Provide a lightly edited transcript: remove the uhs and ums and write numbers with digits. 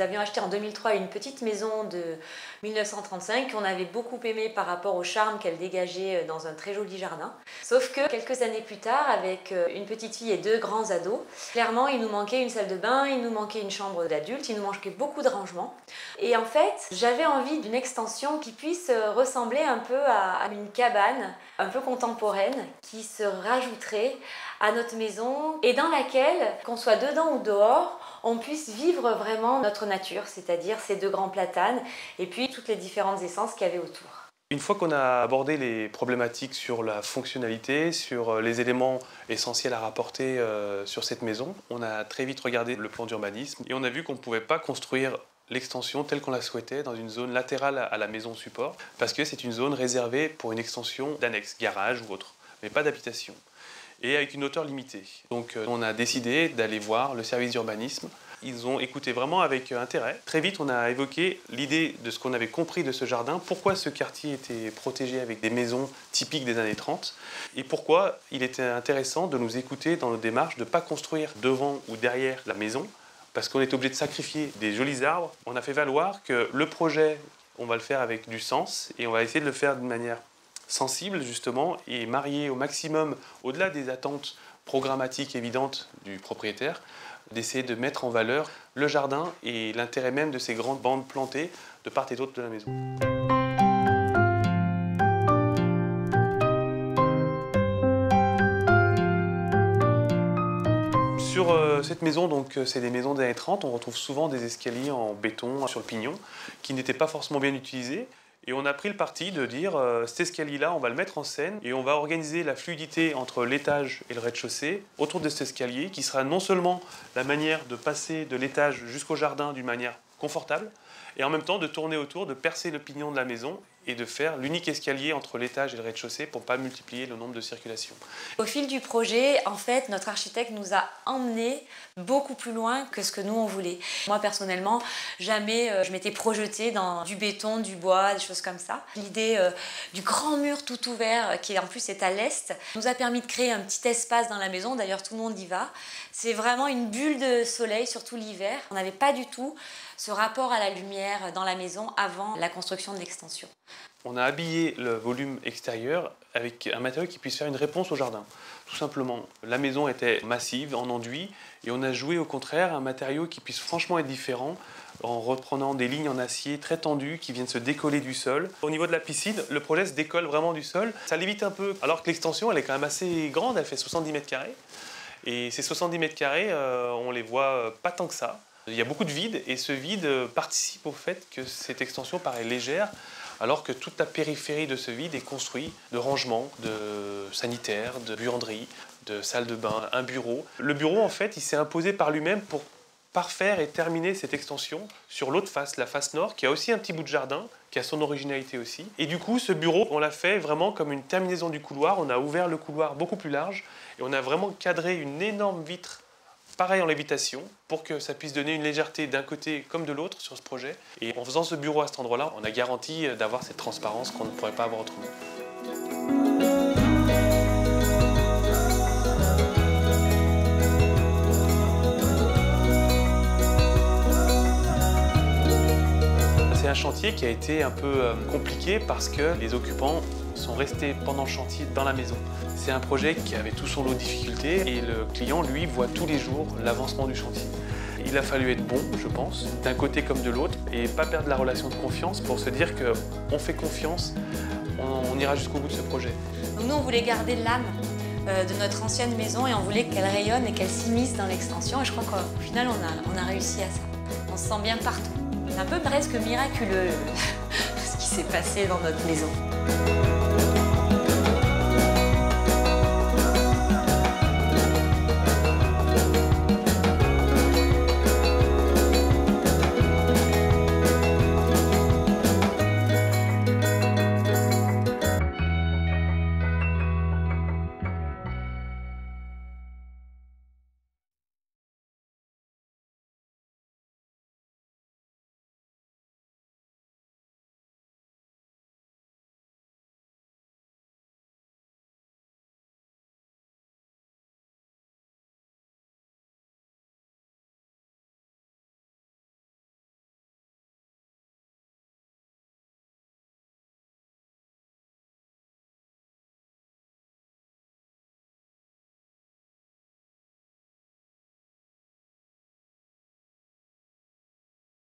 avions acheté en 2003 une petite maison de 1935 qu'on avait beaucoup aimée par rapport au charme qu'elle dégageait dans un très joli jardin. Sauf que quelques années plus tard, avec une petite fille et 2 grands ados, clairement il nous manquait une salle de bain, il nous manquait une chambre d'adulte, il nous manquait beaucoup de rangement. Et en fait, j'avais envie d'une extension qui puisse ressembler un peu à une cabane un peu contemporaine qui se rajouterait à notre maison et dans laquelle, qu'on soit dedans ou dehors, on puisse vivre vraiment notre nature, c'est-à-dire ces 2 grands platanes et puis toutes les différentes essences qu'il y avait autour. Une fois qu'on a abordé les problématiques sur la fonctionnalité, sur les éléments essentiels à rapporter sur cette maison, on a très vite regardé le plan d'urbanisme et on a vu qu'on ne pouvait pas construire l'extension telle qu'on la souhaitait dans une zone latérale à la maison support parce que c'est une zone réservée pour une extension d'annexe, garage ou autre, mais pas d'habitation. Et avec une hauteur limitée. Donc on a décidé d'aller voir le service d'urbanisme. Ils ont écouté vraiment avec intérêt. Très vite, on a évoqué l'idée de ce qu'on avait compris de ce jardin, pourquoi ce quartier était protégé avec des maisons typiques des années 30, et pourquoi il était intéressant de nous écouter dans nos démarches, de ne pas construire devant ou derrière la maison, parce qu'on était obligé de sacrifier des jolis arbres. On a fait valoir que le projet, on va le faire avec du sens, et on va essayer de le faire d'une manière sensible justement et marié au maximum, au-delà des attentes programmatiques évidentes du propriétaire, d'essayer de mettre en valeur le jardin et l'intérêt même de ces grandes bandes plantées de part et d'autre de la maison. Sur cette maison, donc c'est des maisons des années 30, on retrouve souvent des escaliers en béton sur le pignon qui n'étaient pas forcément bien utilisés. Et on a pris le parti de dire cet escalier-là, on va le mettre en scène et on va organiser la fluidité entre l'étage et le rez-de-chaussée autour de cet escalier qui sera non seulement la manière de passer de l'étage jusqu'au jardin d'une manière confortable et en même temps de tourner autour, de percer le pignon de la maison et de faire l'unique escalier entre l'étage et le rez-de-chaussée pour ne pas multiplier le nombre de circulations. Au fil du projet, en fait, notre architecte nous a emmenés beaucoup plus loin que ce que nous on voulait. Moi personnellement, jamais je m'étais projetée dans du béton, du bois, des choses comme ça. L'idée du grand mur tout ouvert, qui en plus est à l'est, nous a permis de créer un petit espace dans la maison. D'ailleurs, tout le monde y va. C'est vraiment une bulle de soleil, surtout l'hiver. On n'avait pas du tout ce rapport à la lumière dans la maison avant la construction de l'extension. On a habillé le volume extérieur avec un matériau qui puisse faire une réponse au jardin. Tout simplement, la maison était massive, en enduit, et on a joué au contraire un matériau qui puisse franchement être différent en reprenant des lignes en acier très tendues qui viennent se décoller du sol. Au niveau de la piscine, le projet se décolle vraiment du sol. Ça l'évite un peu, alors que l'extension elle est quand même assez grande, elle fait 70 mètres carrés. Et ces 70 mètres carrés, on les voit pas tant que ça. Il y a beaucoup de vide et ce vide participe au fait que cette extension paraît légère alors que toute la périphérie de ce vide est construite de rangements, de sanitaires, de buanderies, de salles de bain, un bureau. Le bureau, en fait, il s'est imposé par lui-même pour parfaire et terminer cette extension sur l'autre face, la face nord, qui a aussi un petit bout de jardin, qui a son originalité aussi. Et du coup, ce bureau, on l'a fait vraiment comme une terminaison du couloir. On a ouvert le couloir beaucoup plus large et on a vraiment cadré une énorme vitre pareil en lévitation, pour que ça puisse donner une légèreté d'un côté comme de l'autre sur ce projet. Et en faisant ce bureau à cet endroit-là, on a garanti d'avoir cette transparence qu'on ne pourrait pas avoir autrement. C'est un chantier qui a été un peu compliqué parce que les occupants sont restés pendant le chantier dans la maison. C'est un projet qui avait tout son lot de difficultés et le client, lui, voit tous les jours l'avancement du chantier. Il a fallu être bon, je pense, d'un côté comme de l'autre, et pas perdre la relation de confiance pour se dire qu'on fait confiance, on ira jusqu'au bout de ce projet. Donc nous, on voulait garder l'âme de notre ancienne maison et on voulait qu'elle rayonne et qu'elle s'immisce dans l'extension. Et je crois qu'au final, on a réussi à ça. On se sent bien partout. C'est un peu presque miraculeux ce qui s'est passé dans notre maison.